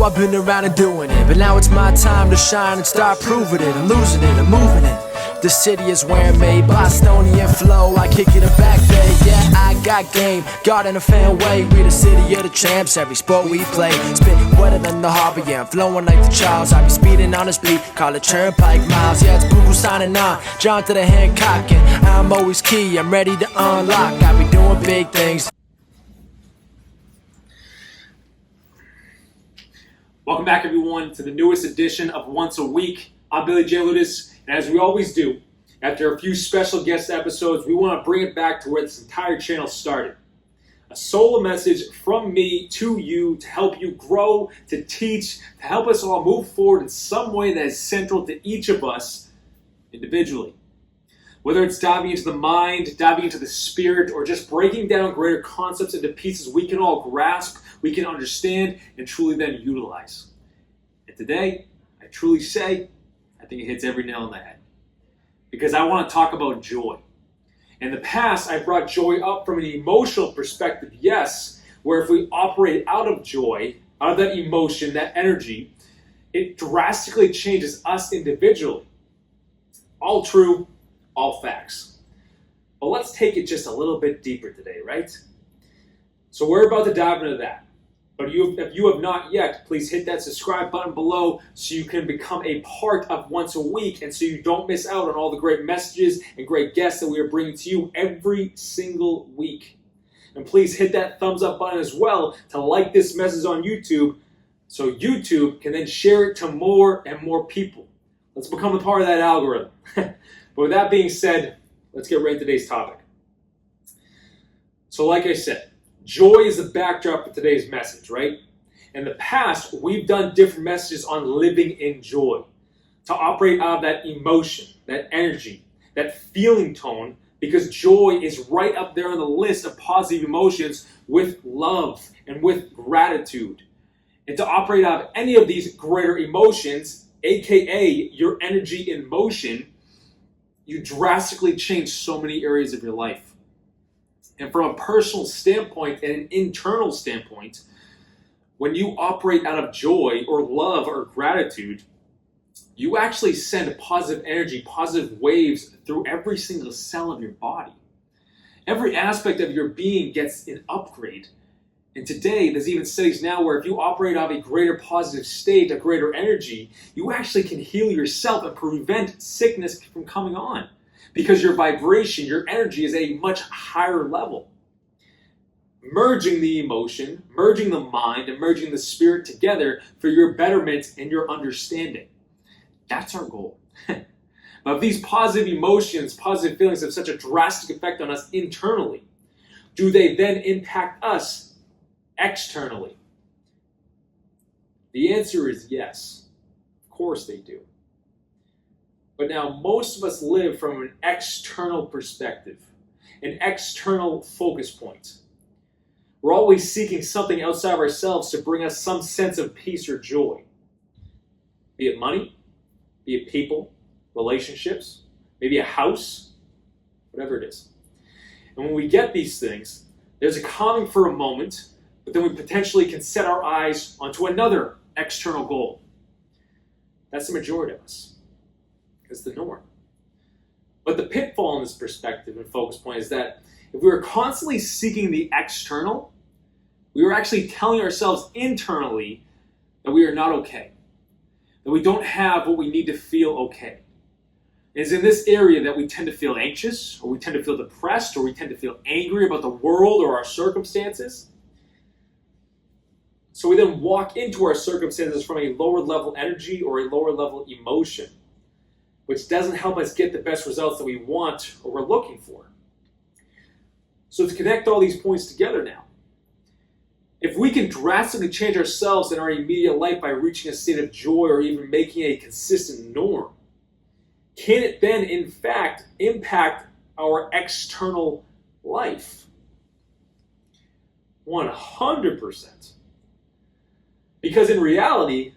know I've been around and doing it, but now it's my time to shine and start proving it. I'm losing it, I'm moving it. The city is where I'm made, Bostonian flow, I kick it a back day. Yeah, I got game, God in a fan way. We the city of the champs, every sport we play. Spit wetter than the harbor, yeah, I'm flowing like the Charles. I be speeding on this beat, call it Turnpike Miles. Yeah, it's Google signing on, John to the Hancock, and I'm always key, I'm ready to unlock. I be doing big things. Welcome back, everyone, to the newest edition of Once a Week. I'm Billy J. Ludis, and as we always do, after a few special guest episodes, we want to bring it back to where this entire channel started. A solo message from me to you to help you grow, to teach, to help us all move forward in some way that is central to each of us individually. Whether it's diving into the mind, diving into the spirit, or just breaking down greater concepts into pieces we can all grasp, we can understand, and truly then utilize. And today, I truly say, I think it hits every nail on the head. Because I want to talk about joy. In the past, I brought joy up from an emotional perspective, yes, where if we operate out of joy, out of that emotion, that energy, it drastically changes us individually. All true, all facts. But let's take it just a little bit deeper today, right? So we're about to dive into that. But if you have not yet, please hit that subscribe button below so you can become a part of Once a Week and so you don't miss out on all the great messages and great guests that we are bringing to you every single week. And please hit that thumbs up button as well to like this message on YouTube so YouTube can then share it to more and more people. Let's become a part of that algorithm. But with that being said, let's get right into today's topic. So like I said, joy is the backdrop of today's message, right? In the past, we've done different messages on living in joy, to operate out of that emotion, that energy, that feeling tone, because joy is right up there on the list of positive emotions with love and with gratitude. And to operate out of any of these greater emotions, aka your energy in motion, you drastically change so many areas of your life. And from a personal standpoint and an internal standpoint, when you operate out of joy or love or gratitude, you actually send positive energy, positive waves through every single cell of your body. Every aspect of your being gets an upgrade. And today, there's even studies now where if you operate out of a greater positive state, a greater energy, you actually can heal yourself and prevent sickness from coming on. Because your vibration, your energy is a much higher level. Merging the emotion, merging the mind, and merging the spirit together for your betterment and your understanding. That's our goal. But if these positive emotions, positive feelings have such a drastic effect on us internally, do they then impact us externally? The answer is yes. Of course they do. But now most of us live from an external perspective, an external focus point. We're always seeking something outside of ourselves to bring us some sense of peace or joy. Be it money, be it people, relationships, maybe a house, whatever it is. And when we get these things, there's a calming for a moment, but then we potentially can set our eyes onto another external goal. That's the majority of us. Is the norm. But the pitfall in this perspective and focus point is that if we are constantly seeking the external, we are actually telling ourselves internally that we are not okay, that we don't have what we need to feel okay. It's in this area that we tend to feel anxious, or we tend to feel depressed, or we tend to feel angry about the world or our circumstances. So we then walk into our circumstances from a lower level energy or a lower level emotion, which doesn't help us get the best results that we want or we're looking for. So to connect all these points together now, if we can drastically change ourselves in our immediate life by reaching a state of joy or even making a consistent norm, can it then in fact impact our external life? 100%. Because in reality,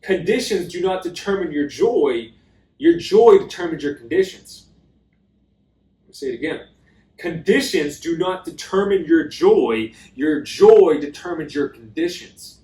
conditions do not determine your joy determines your conditions. Let me say it again. Conditions do not determine your joy determines your conditions.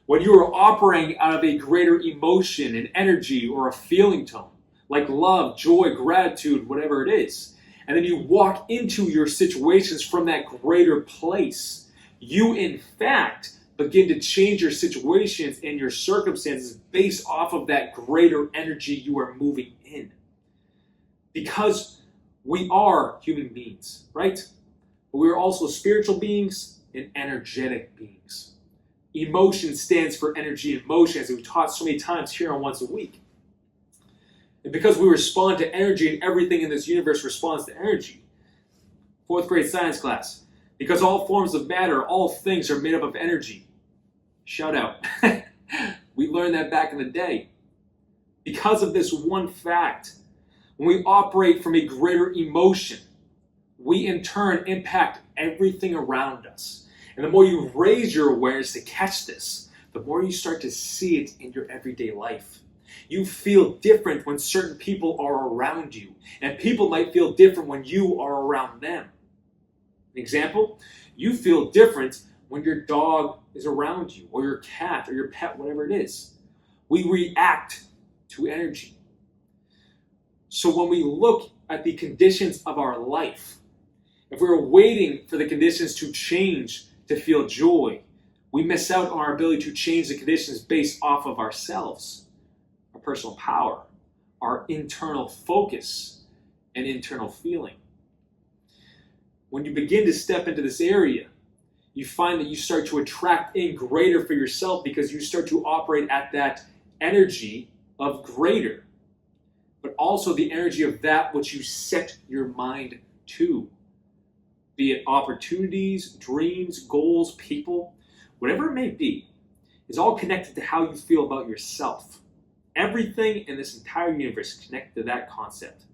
When you are operating out of a greater emotion, an energy, or a feeling tone, like love, joy, gratitude, whatever it is, and then you walk into your situations from that greater place, you in fact begin to change your situations and your circumstances based off of that greater energy you are moving in. Because we are human beings, right? But we are also spiritual beings and energetic beings. Emotion stands for energy and motion, as we've taught so many times here on Once a Week. And because we respond to energy and everything in this universe responds to energy. 4th grade science class. Because all forms of matter, all things are made up of energy. Shout out. We learned that back in the day. Because of this one fact, when we operate from a greater emotion, we in turn impact everything around us. And the more you raise your awareness to catch this, the more you start to see it in your everyday life. You feel different when certain people are around you, and people might feel different when you are around them. An example, you feel different when your dog is around you, or your cat, or your pet, whatever it is. We react to energy. So when we look at the conditions of our life, if we're waiting for the conditions to change to feel joy, we miss out on our ability to change the conditions based off of ourselves, our personal power, our internal focus, and internal feeling. When you begin to step into this area, you find that you start to attract in greater for yourself because you start to operate at that energy of greater, but also the energy of that which you set your mind to. Be it opportunities, dreams, goals, people, whatever it may be, is all connected to how you feel about yourself. Everything in this entire universe is connected to that concept.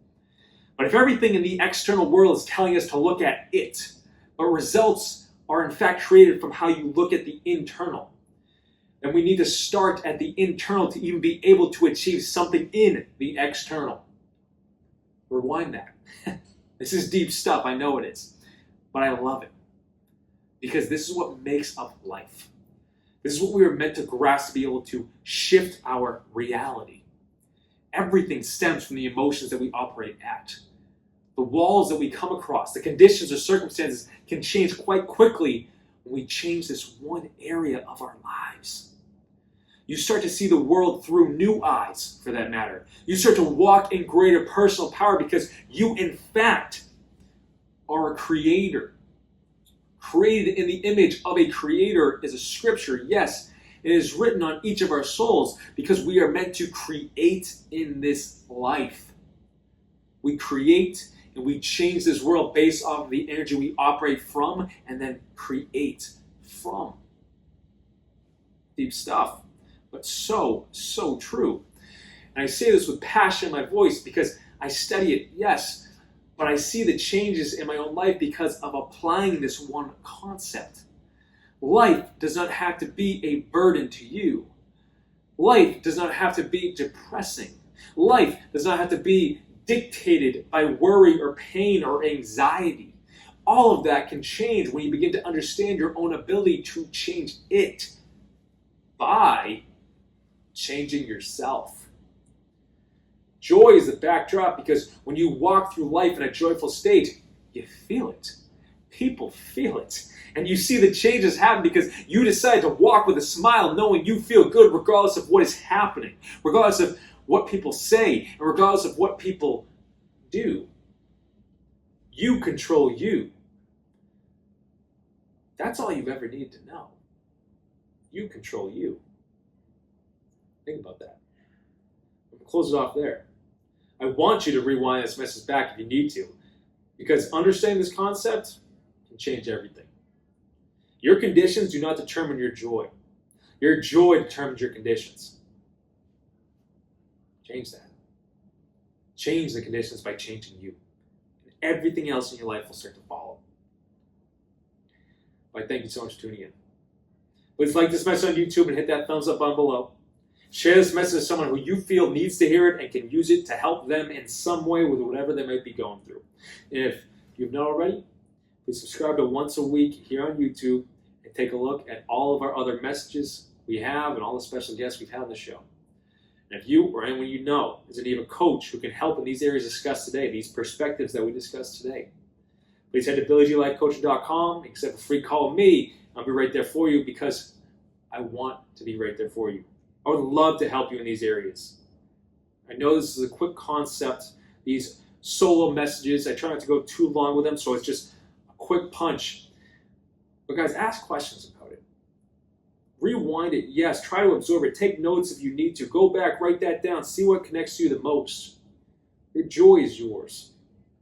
But if everything in the external world is telling us to look at it, but results are in fact created from how you look at the internal, then we need to start at the internal to even be able to achieve something in the external. Rewind that. This is deep stuff, I know it is. But I love it. Because this is what makes up life. This is what we are meant to grasp to be able to shift our reality. Everything stems from the emotions that we operate at. The walls that we come across, the conditions or circumstances can change quite quickly when we change this one area of our lives. You start to see the world through new eyes, for that matter. You start to walk in greater personal power because you, in fact, are a creator. Created in the image of a creator is a scripture. Yes, it is written on each of our souls because we are meant to create in this life. We create and we change this world based off of the energy we operate from and then create from. Deep stuff, but so true. And I say this with passion in my voice because I study it, yes, but I see the changes in my own life because of applying this one concept. Life does not have to be a burden to you. Life does not have to be depressing. Life does not have to be dictated by worry or pain or anxiety. All of that can change when you begin to understand your own ability to change it by changing yourself. Joy is the backdrop because when you walk through life in a joyful state, you feel it. People feel it. And you see the changes happen because you decide to walk with a smile knowing you feel good regardless of what is happening, regardless of what people say, and regardless of what people do. You control you. That's all you've ever needed to know. You control you. Think about that. I'm gonna close it off there. I want you to rewind this message back if you need to, because understanding this concept can change everything. Your conditions do not determine your joy. Your joy determines your conditions. Change that. Change the conditions by changing you. And everything else in your life will start to follow. But thank you so much for tuning in. Please like this message on YouTube and hit that thumbs up button below. Share this message with someone who you feel needs to hear it and can use it to help them in some way with whatever they might be going through. And if you've not already, please subscribe to Once a Week here on YouTube and take a look at all of our other messages we have and all the special guests we've had on the show. And if you or anyone you know is in need of a coach who can help in these areas discussed today, these perspectives that we discussed today, please head to BillyGLifeCoaching.com. You can set a free call with me. I'll be right there for you because I want to be right there for you. I would love to help you in these areas. I know this is a quick concept, these solo messages. I try not to go too long with them, so it's just a quick punch. But guys, ask questions about it. Rewind it, yes. Try to absorb it. Take notes if you need to. Go back, write that down. See what connects to you the most. Your joy is yours.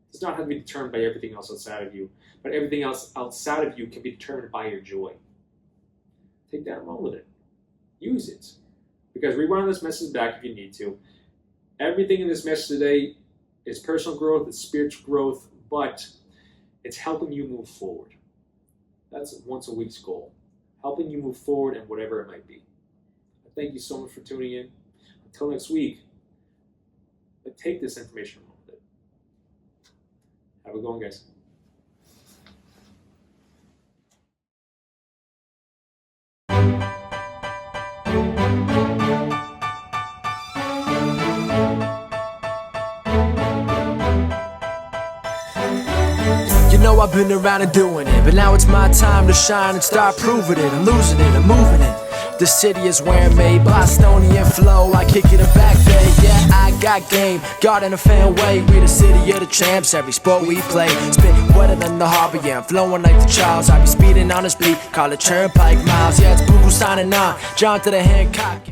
It does not have to be determined by everything else outside of you, but everything else outside of you can be determined by your joy. Take that and run with it. Use it. Because rewind this message back if you need to. Everything in this message today is personal growth, it's spiritual growth, but it's helping you move forward. That's once a week's goal. Helping you move forward and whatever it might be. Thank you so much for tuning in. Until next week, but take this information and run with it. Have a good one, guys. You know I've been around and doing it, but now it's my time to shine and start proving it. I'm losing it, I'm moving it. The city is where I'm made, Bostonian flow, I kick it back there. Yeah, I got game, God in a fan way. We the city of the champs, every sport we play. Spit wetter than the harbor, yeah, I'm flowing like the Charles. I be speeding on this beat, call it Turnpike Miles. Yeah, it's Boo signing on, John to the Hancock.